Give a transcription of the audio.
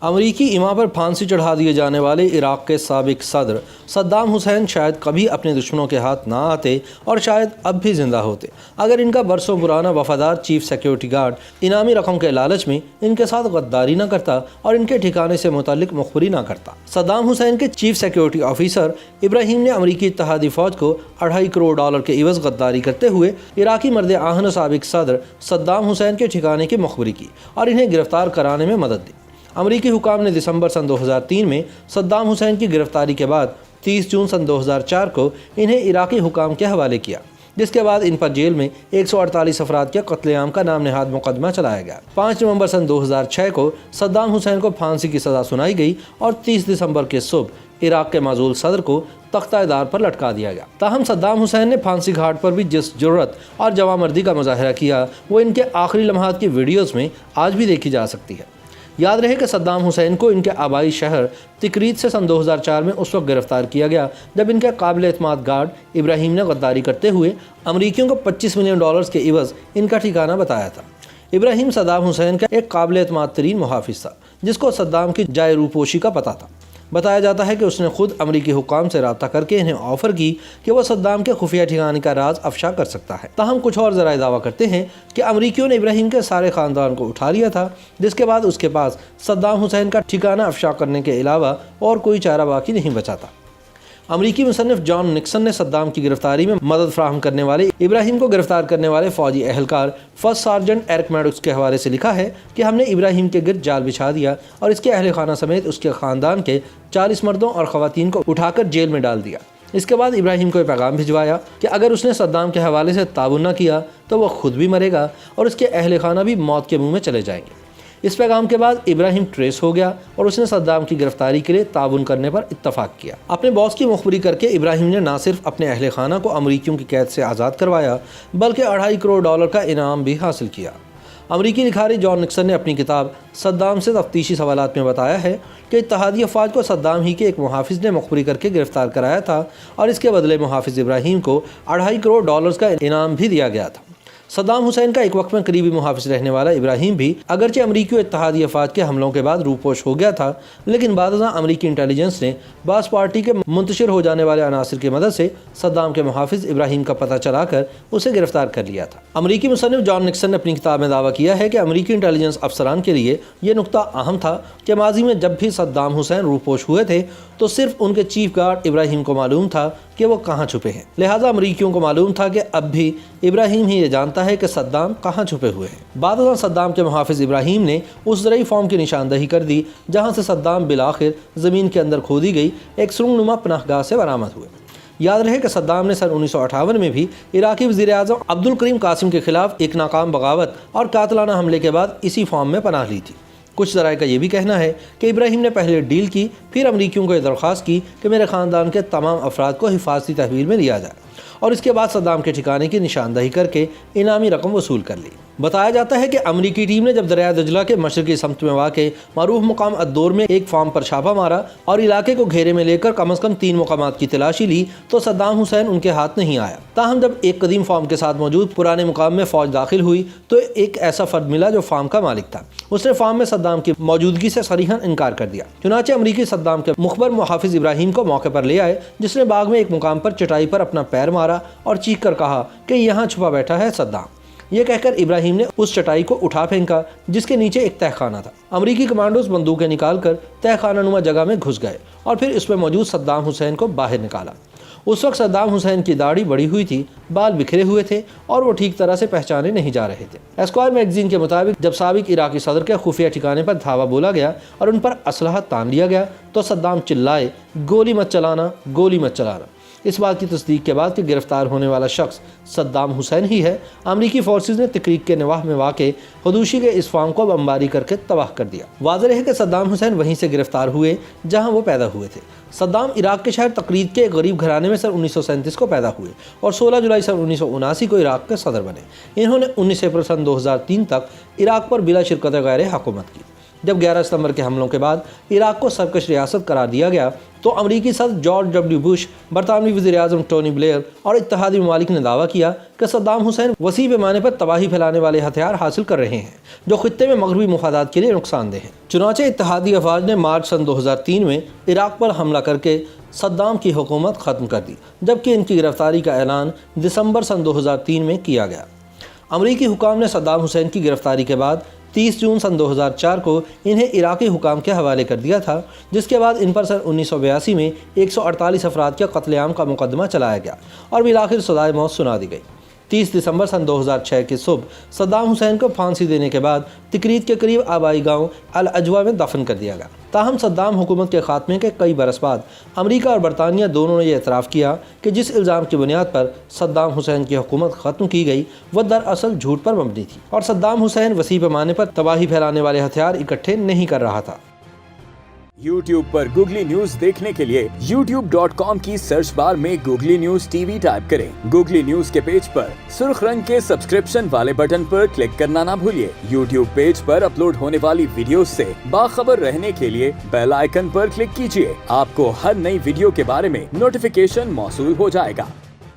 امریکی ایما پر پھانسی چڑھا دیے جانے والے عراق کے سابق صدر صدام حسین شاید کبھی اپنے دشمنوں کے ہاتھ نہ آتے اور شاید اب بھی زندہ ہوتے اگر ان کا برسوں پرانا وفادار چیف سیکیورٹی گارڈ انعامی رقم کے لالچ میں ان کے ساتھ غداری نہ کرتا اور ان کے ٹھکانے سے متعلق مخبری نہ کرتا۔ صدام حسین کے چیف سیکیورٹی آفیسر ابراہیم نے امریکی اتحادی فوج کو $2.5 کروڑ کے عوض غداری کرتے ہوئے عراقی مرد آہن سابق صدر صدام حسین کے ٹھکانے کی مخبری کی اور انہیں گرفتار کرانے میں مدد دی۔ امریکی حکام نے دسمبر سن 2003 میں صدام حسین کی گرفتاری کے بعد 30 جون سن 2004 کو انہیں عراقی حکام کے حوالے کیا، جس کے بعد ان پر جیل میں 148 افراد کے قتل عام کا نام نہاد مقدمہ چلایا گیا۔ 5 نومبر سن 2006 کو صدام حسین کو پھانسی کی سزا سنائی گئی اور 30 دسمبر کے صبح عراق کے معزول صدر کو تختہ دار پر لٹکا دیا گیا۔ تاہم صدام حسین نے پھانسی گھاٹ پر بھی جس جرأت اور جوانمردی کا مظاہرہ کیا وہ ان کے آخری لمحات کی ویڈیوز میں آج بھی دیکھی جا سکتی ہے۔ یاد رہے کہ صدام حسین کو ان کے آبائی شہر تکریت سے سن 2004 میں اس وقت گرفتار کیا گیا جب ان کے قابل اعتماد گارڈ ابراہیم نے غداری کرتے ہوئے امریکیوں کو $25 ملین کے عوض ان کا ٹھکانہ بتایا تھا۔ ابراہیم صدام حسین کا ایک قابل اعتماد ترین محافظ تھا جس کو صدام کی جائے روپوشی کا پتہ تھا۔ بتایا جاتا ہے کہ اس نے خود امریکی حکام سے رابطہ کر کے انہیں آفر کی کہ وہ صدام کے خفیہ ٹھکانے کا راز افشا کر سکتا ہے۔ تاہم کچھ اور ذرائع دعویٰ کرتے ہیں کہ امریکیوں نے ابراہیم کے سارے خاندان کو اٹھا لیا تھا، جس کے بعد اس کے پاس صدام حسین کا ٹھکانہ افشا کرنے کے علاوہ اور کوئی چارہ باقی نہیں بچا تھا۔ امریکی مصنف جان نکسن نے صدام کی گرفتاری میں مدد فراہم کرنے والے ابراہیم کو گرفتار کرنے والے فوجی اہلکار فرسٹ سارجنٹ ایرک میڈوکس کے حوالے سے لکھا ہے کہ ہم نے ابراہیم کے گرد جال بچھا دیا اور اس کے اہل خانہ سمیت اس کے خاندان کے 40 مردوں اور خواتین کو اٹھا کر جیل میں ڈال دیا۔ اس کے بعد ابراہیم کو یہ پیغام بھجوایا کہ اگر اس نے صدام کے حوالے سے تعاون نہ کیا تو وہ خود بھی مرے گا اور اس کے اہل خانہ بھی موت کے منہ میں چلے جائیں گے۔ اس پیغام کے بعد ابراہیم ٹریس ہو گیا اور اس نے صدام کی گرفتاری کے لیے تعاون کرنے پر اتفاق کیا۔ اپنے باس کی مخبری کر کے ابراہیم نے نہ صرف اپنے اہل خانہ کو امریکیوں کی قید سے آزاد کروایا بلکہ $2.5 کروڑ کا انعام بھی حاصل کیا۔ امریکی لکھاری جان نکسن نے اپنی کتاب صدام سے تفتیشی سوالات میں بتایا ہے کہ اتحادی افواج کو صدام ہی کے ایک محافظ نے مخبری کر کے گرفتار کرایا تھا اور اس کے بدلے محافظ ابراہیم کو $2.5 کروڑ کا انعام بھی دیا گیا تھا۔ صدام حسین کا ایک وقت میں قریبی محافظ رہنے والا ابراہیم بھی اگرچہ امریکی و اتحادی افواج کے حملوں کے بعد روپوش ہو گیا تھا، لیکن بعد ازاں امریکی انٹیلیجنس نے باس پارٹی کے منتشر ہو جانے والے عناصر کی مدد سے صدام کے محافظ ابراہیم کا پتہ چلا کر اسے گرفتار کر لیا تھا۔ امریکی مصنف جان نکسن نے اپنی کتاب میں دعویٰ کیا ہے کہ امریکی انٹیلیجنس افسران کے لیے یہ نقطہ اہم تھا کہ ماضی میں جب بھی صدام حسین روپوش ہوئے تھے تو صرف ان کے چیف گارڈ ابراہیم کو معلوم تھا کہ وہ کہاں چھپے ہیں، لہٰذا امریکیوں کو معلوم تھا کہ اب بھی ابراہیم ہی یہ جانتا ہے کہ صدام کہاں چھپے ہوئے ہیں۔ بعد ازاں صدام کے محافظ ابراہیم نے اس زرعی فارم کی نشاندہی کر دی جہاں سے صدام بالآخر زمین کے اندر کھودی گئی ایک سرنگ نما پناہ گاہ سے برآمد ہوئے۔ یاد رہے کہ صدام نے سن 1958 میں بھی عراقی وزیر اعظم عبدالکریم قاسم کے خلاف ایک ناکام بغاوت اور قاتلانہ حملے کے بعد اسی فارم میں پناہ لی تھی۔ کچھ ذرائع کا یہ بھی کہنا ہے کہ ابراہیم نے پہلے ڈیل کی، پھر امریکیوں کو یہ درخواست کی کہ میرے خاندان کے تمام افراد کو حفاظتی تحویل میں لیا جائے اور اس کے بعد صدام کے ٹھکانے کی نشاندہی کر کے انعامی رقم وصول کر لی۔ بتایا جاتا ہے کہ امریکی ٹیم نے جب دریائے دجلہ کے مشرقی سمت میں واقع معروف مقام الدور میں ایک فارم پر چھاپہ مارا اور علاقے کو گھیرے میں لے کر کم از کم 3 مقامات کی تلاشی لی تو صدام حسین ان کے ہاتھ نہیں آیا۔ تاہم جب ایک قدیم فارم کے ساتھ موجود پرانے مقام میں فوج داخل ہوئی تو ایک ایسا فرد ملا جو فارم کا مالک تھا۔ اس نے فارم میں صدام کی موجودگی سے صریحاً انکار کر دیا۔ چنانچہ امریکی صدام کے مخبر محافظ ابراہیم کو موقع پر لے آئے، جس نے باغ میں ایک مقام پر چٹائی پر اپنا پیر مارا اور چیخ کر کہا کہ یہاں چھپا بیٹھا ہے صدام۔ یہ کہہ کر ابراہیم نے اس چٹائی کو اٹھا پھینکا جس کے نیچے ایک تہہ خانہ تھا۔ امریکی کمانڈوز بندوقیں نکال کر تہہ خانہ نما جگہ میں گھس گئے اور پھر اس میں موجود صدام حسین کو باہر نکالا۔ اس وقت صدام حسین کی داڑھی بڑھی ہوئی تھی، بال بکھرے ہوئے تھے اور وہ ٹھیک طرح سے پہچانے نہیں جا رہے تھے۔ اسکوائر میگزین کے مطابق جب سابق عراقی صدر کے خفیہ ٹھکانے پر دھاوا بولا گیا اور ان پر اسلحہ تان لیا گیا تو صدام چلائے، گولی مت چلانا، گولی مت چلانا۔ اس بات کی تصدیق کے بعد کہ گرفتار ہونے والا شخص صدام حسین ہی ہے، امریکی فورسز نے تقریق کے نواح میں واقع حدوشی کے اس فارم کو بمباری کر کے تباہ کر دیا۔ واضح ہے کہ صدام حسین وہیں سے گرفتار ہوئے جہاں وہ پیدا ہوئے تھے۔ صدام عراق کے شہر تقریت کے ایک غریب گھرانے میں سن 1937 کو پیدا ہوئے اور 16 جولائی سن 1979 کو عراق کے صدر بنے۔ انہوں نے 19 اپریل سن 2003 تک عراق پر بلا شرکت غیر حکومت کی۔ جب 11 ستمبر کے حملوں کے بعد عراق کو سرکش ریاست قرار دیا گیا تو امریکی صدر جارج ڈبلیو بش، برطانوی وزیر اعظم ٹونی بلیئر اور اتحادی ممالک نے دعویٰ کیا کہ صدام حسین وسیع پیمانے پر تباہی پھیلانے والے ہتھیار حاصل کر رہے ہیں جو خطے میں مغربی مفادات کے لیے نقصان دہ ہیں۔ چنانچہ اتحادی افواج نے مارچ سن 2003 میں عراق پر حملہ کر کے صدام کی حکومت ختم کر دی، جبکہ ان کی گرفتاری کا اعلان دسمبر سن 2003 میں کیا گیا۔ امریکی حکام نے صدام حسین کی گرفتاری کے بعد 30 جون سن 2004 کو انہیں عراقی حکام کے حوالے کر دیا تھا، جس کے بعد ان پر سن 1982 میں 148 افراد کے قتل عام کا مقدمہ چلایا گیا اور بالآخر سزائے موت سنا دی گئی۔ 30 دسمبر سن 2006 کی صبح صدام حسین کو پھانسی دینے کے بعد تکریت کے قریب آبائی گاؤں العجوہ میں دفن کر دیا گیا۔ تاہم صدام حکومت کے خاتمے کے کئی برس بعد امریکہ اور برطانیہ دونوں نے یہ اعتراف کیا کہ جس الزام کی بنیاد پر صدام حسین کی حکومت ختم کی گئی وہ دراصل جھوٹ پر مبنی تھی اور صدام حسین وسیع پیمانے پر تباہی پھیلانے والے ہتھیار اکٹھے نہیں کر رہا تھا۔ YouTube پر گوگلی نیوز دیکھنے کے لیے youtube.com کی سرچ بار میں googly news T V type کریں۔ گوگلی نیوز کے پیج پر سرخ رنگ کے سبسکرپشن والے بٹن پر کلک کرنا نہ بھولیے۔ YouTube پیج پر اپلوڈ ہونے والی ویڈیوز سے باخبر رہنے کے لیے بیل آئیکن پر کلک کیجیے۔ آپ کو ہر نئی ویڈیو کے بارے میں نوٹیفیکیشن موصول ہو جائے گا۔